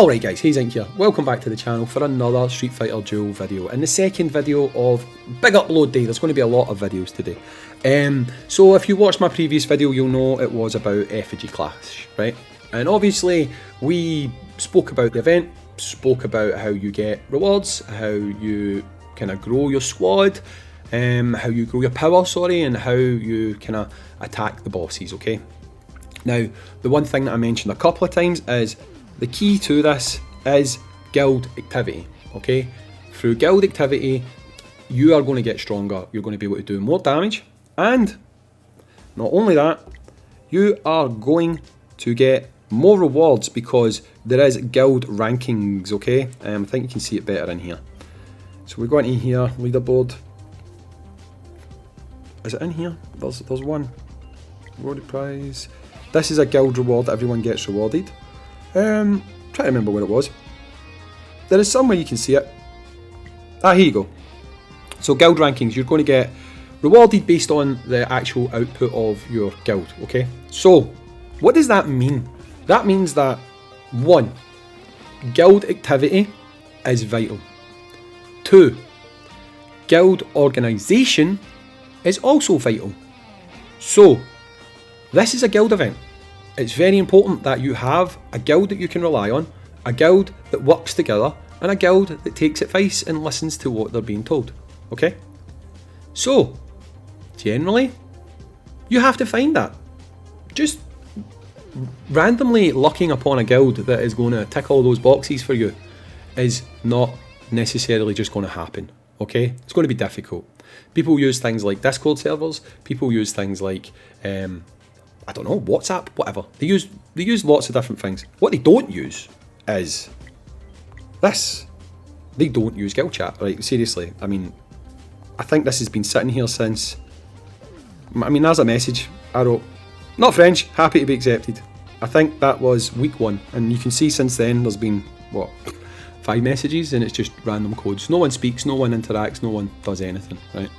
Alright guys, Hayzink here. Welcome back to the channel for another Street Fighter Duel video. And the second video of big upload day. There's going to be a lot of videos today. So if you watched my previous video, you'll know it was about Effigy Clash, right? And obviously we spoke about the event, spoke about how you get rewards, how you kind of grow your squad, how you grow your power, and how you kind of attack the bosses, okay? Now, the one thing that I mentioned a couple of times is the key to this is guild activity, okay? Through guild activity, you are going to get stronger, you're going to be able to do more damage, and not only that, you are going to get more rewards because there is guild rankings, okay? I think you can see it better in here. So we're going in here, leaderboard. Is it in here? There's one. Rewarded prize. This is a guild reward that everyone gets rewarded. Try to remember where it was. There is somewhere you can see it. Ah, here you go. So guild rankings, you're going to get rewarded based on the actual output of your guild, okay? So, what does that mean? That means that, 1, guild activity is vital. 2, guild organisation is also vital. So, this is a guild event. It's very important that you have a guild that you can rely on, a guild that works together, and a guild that takes advice and listens to what they're being told, okay? So, generally, you have to find that. Just randomly lucking upon a guild that is going to tick all those boxes for you is not necessarily just going to happen, okay? It's going to be difficult. People use things like Discord servers, people use things like, I don't know, WhatsApp, whatever. They use lots of different things. What they don't use is this. They don't use guild chat, right? Seriously, I mean, I think this has been sitting here since, I mean, there's a message I wrote. Not French, happy to be accepted. I think that was week 1, and you can see since then there's been, what, 5 messages, and it's just random codes. No one speaks, no one interacts, no one does anything, right?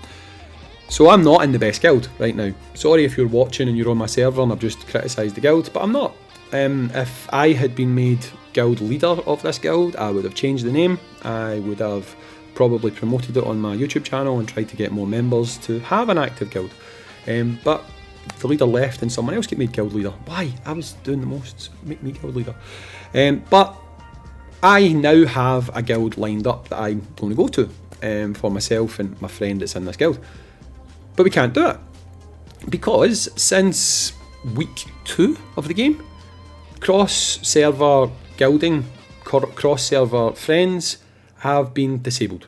So I'm not in the best guild right now. Sorry if you're watching and you're on my server and I've just criticised the guild, but I'm not. If I had been made guild leader of this guild, I would have changed the name. I would have probably promoted it on my YouTube channel and tried to get more members to have an active guild. But the leader left and someone else get made guild leader. Why? I was doing the most, make me guild leader. But I now have a guild lined up that I'm going to go to for myself and my friend that's in this guild. But we can't do it because since week 2 of the game, cross-server guilding, cross-server friends have been disabled.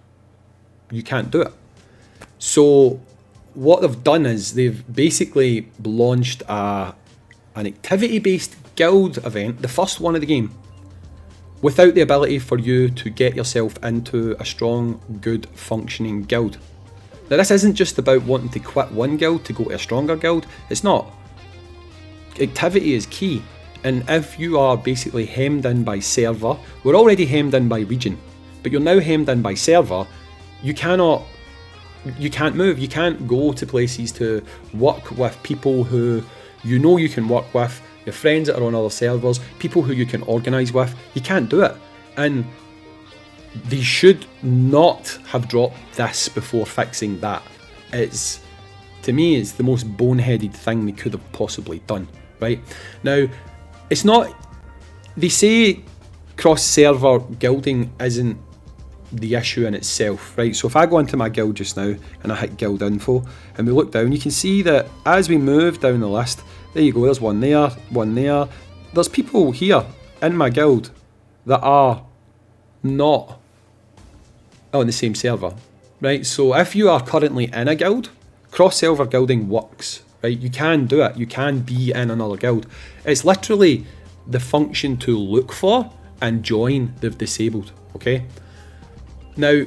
You can't do it. So what they've done is they've basically launched an activity-based guild event, the first one of the game, without the ability for you to get yourself into a strong, good, functioning guild. Now this isn't just about wanting to quit one guild to go to a stronger guild, it's not. Activity is key, and if you are basically hemmed in by server, we're already hemmed in by region, but you're now hemmed in by server, you can't move, you can't go to places to work with people who you know you can work with, your friends that are on other servers, people who you can organise with, you can't do it. And they should not have dropped this before fixing that. It's, to me, it's the most boneheaded thing they could have possibly done, right? Now, it's not, they say cross-server guilding isn't the issue in itself, right? So if I go into my guild just now and I hit guild info and we look down, you can see that as we move down the list, there you go, there's one there, one there. There's people here in my guild that are not on the same server, right? So if you are currently in a guild, cross-server guilding works, right? You can do it, you can be in another guild. It's literally the function to look for and join they've disabled, okay? Now,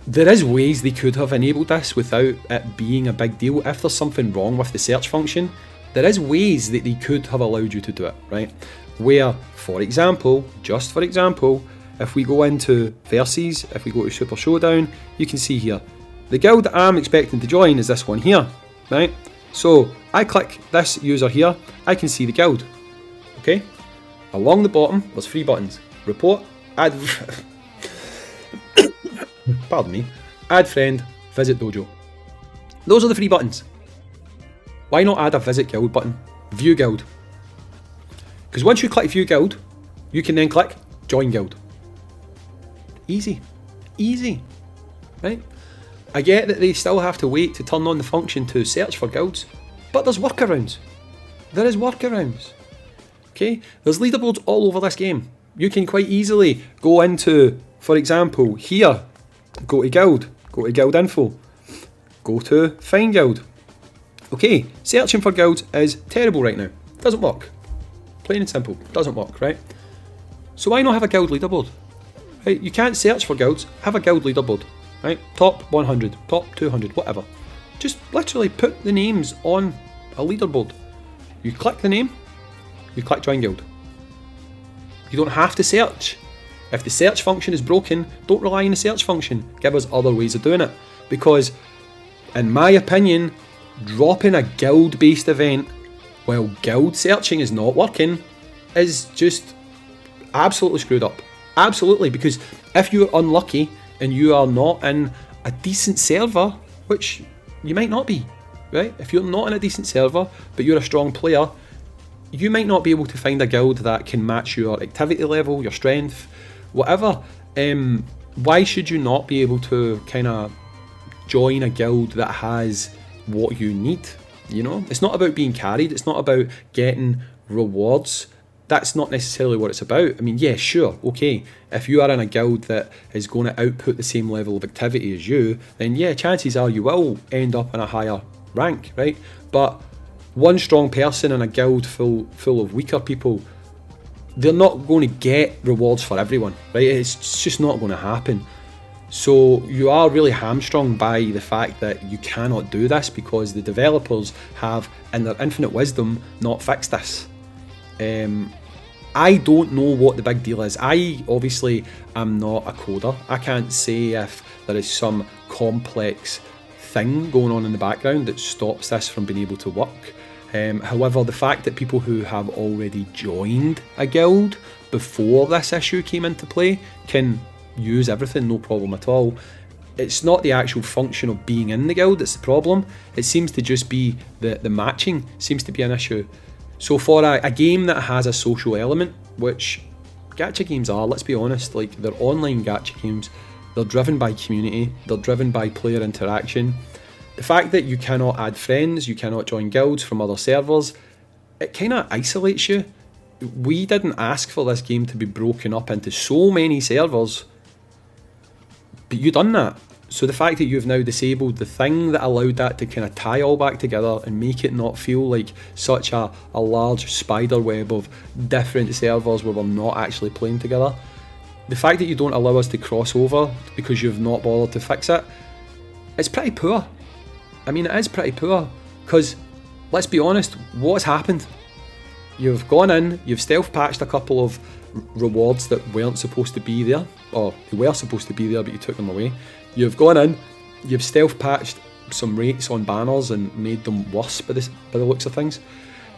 there is ways they could have enabled this without it being a big deal. If there's something wrong with the search function, there is ways that they could have allowed you to do it, right? Where, for example, just for example, if we go into Versus, if we go to Super Showdown, you can see here, the guild that I'm expecting to join is this one here, right? So I click this user here, I can see the guild, okay? Along the bottom, there's 3 buttons. report, add pardon me, add friend, visit dojo. Those are the 3 buttons. Why not add a visit guild button? View guild. Because once you click view guild, you can then click join guild. Easy. Easy. Right? I get that they still have to wait to turn on the function to search for guilds, but there's workarounds. There is workarounds. Okay? There's leaderboards all over this game. You can quite easily go into, for example, here, go to guild info, go to find guild. Okay, searching for guilds is terrible right now. Doesn't work. Plain and simple, doesn't work, right? So why not have a guild leaderboard? Right? You can't search for guilds, have a guild leaderboard. Right? Top 100, top 200, whatever. Just literally put the names on a leaderboard. You click the name, you click join guild. You don't have to search. If the search function is broken, don't rely on the search function. Give us other ways of doing it. Because, in my opinion, dropping a guild-based event while guild searching is not working is just absolutely screwed up. Absolutely, because if you're unlucky and you are not in a decent server, which you might not be, right? If you're not in a decent server, but you're a strong player, you might not be able to find a guild that can match your activity level, your strength, whatever. Why should you not be able to kind of join a guild that has what you need? You know, it's not about being carried, it's not about getting rewards. That's not necessarily what it's about. I mean, yeah, sure, okay, if you are in a guild that is going to output the same level of activity as you, then yeah, chances are you will end up in a higher rank, right? But one strong person in a guild full of weaker people, they're not going to get rewards for everyone, right? It's just not going to happen. So you are really hamstrung by the fact that you cannot do this because the developers have, in their infinite wisdom, not fixed this. I don't know what the big deal is. I obviously am not a coder. I can't say if there is some complex thing going on in the background that stops this from being able to work. However, the fact that people who have already joined a guild before this issue came into play can use everything, no problem at all. It's not the actual function of being in the guild that's the problem. It seems to just be the matching seems to be an issue. So for a game that has a social element, which gacha games are, let's be honest, like they're online gacha games, they're driven by community, they're driven by player interaction. The fact that you cannot add friends, you cannot join guilds from other servers, it kind of isolates you. We didn't ask for this game to be broken up into so many servers, but you done that. So the fact that you've now disabled the thing that allowed that to kind of tie all back together and make it not feel like such a large spider web of different servers where we're not actually playing together. The fact that you don't allow us to cross over because you've not bothered to fix it, it's pretty poor. I mean, it is pretty poor, because let's be honest, what's happened? You've gone in, you've stealth patched a couple of rewards that weren't supposed to be there, or they were supposed to be there but you took them away. You've gone in, you've stealth patched some rates on banners and made them worse by the looks of things.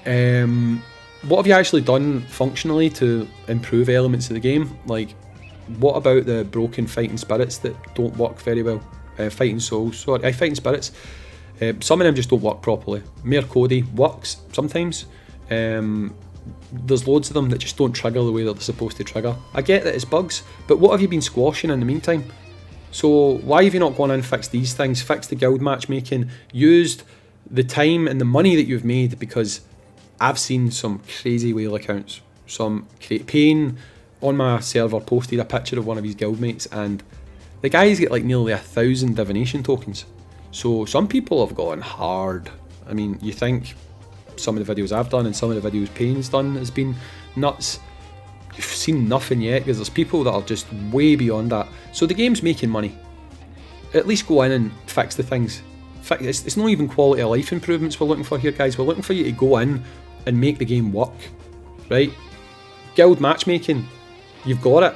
What have you actually done functionally to improve elements of the game? Like, what about the broken fighting spirits that don't work very well? Fighting spirits. Some of them just don't work properly. Mayor Cody works sometimes. There's loads of them that just don't trigger the way that they're supposed to trigger. I get that it's bugs, but what have you been squashing in the meantime? So why have you not gone in and fixed these things, fixed the guild matchmaking, used the time and the money that you've made? Because I've seen some crazy whale accounts, Payne on my server posted a picture of one of his guildmates, and the guys get like nearly 1,000 divination tokens. So some people have gone hard. I mean, you think some of the videos I've done and some of the videos Payne's done has been nuts. You've seen nothing yet, because there's people that are just way beyond that. So the game's making money. At least go in and fix the things. It's not even quality of life improvements we're looking for here, guys. We're looking for you to go in and make the game work, right? Guild matchmaking, you've got it.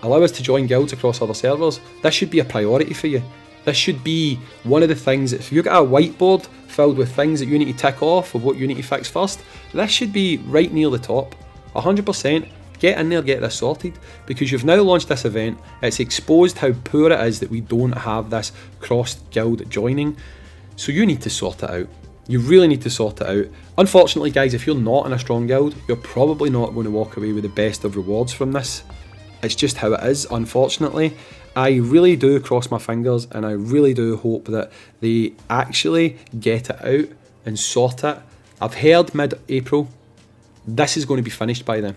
Allow us to join guilds across other servers. This should be a priority for you. This should be one of the things, if you've got a whiteboard filled with things that you need to tick off of what you need to fix first, this should be right near the top. 100%. get in there, get this sorted, because you've now launched this event. It's exposed how poor it is that we don't have this cross-guild joining, so you need to sort it out. You really need to sort it out. Unfortunately, guys, if you're not in a strong guild, you're probably not going to walk away with the best of rewards from this. It's just how it is, unfortunately. I really do cross my fingers, and I really do hope that they actually get it out and sort it. I've heard mid-April. This is going to be finished by then.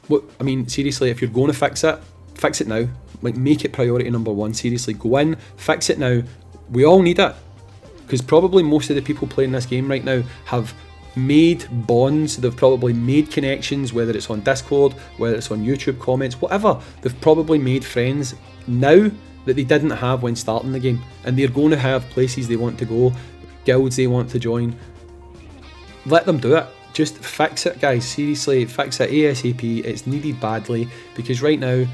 What, I mean, seriously, if you're going to fix it now. Like, make it priority number one. Seriously, go in, fix it now. We all need it. Because probably most of the people playing this game right now have made bonds, they've probably made connections, whether it's on Discord, whether it's on YouTube comments, whatever. They've probably made friends now that they didn't have when starting the game. And they're going to have places they want to go, guilds they want to join. Let them do it. Just fix it, guys. Seriously, fix it ASAP. It's needed badly, because right now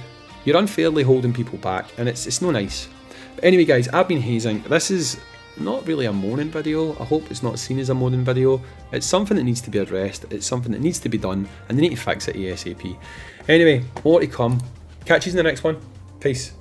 you're unfairly holding people back, and it's no nice. But anyway, guys, I've been Hayzink. This is not really a moaning video. I hope it's not seen as a moaning video. It's something that needs to be addressed. It's something that needs to be done, and they need to fix it ASAP. Anyway, more to come. Catch you in the next one. Peace.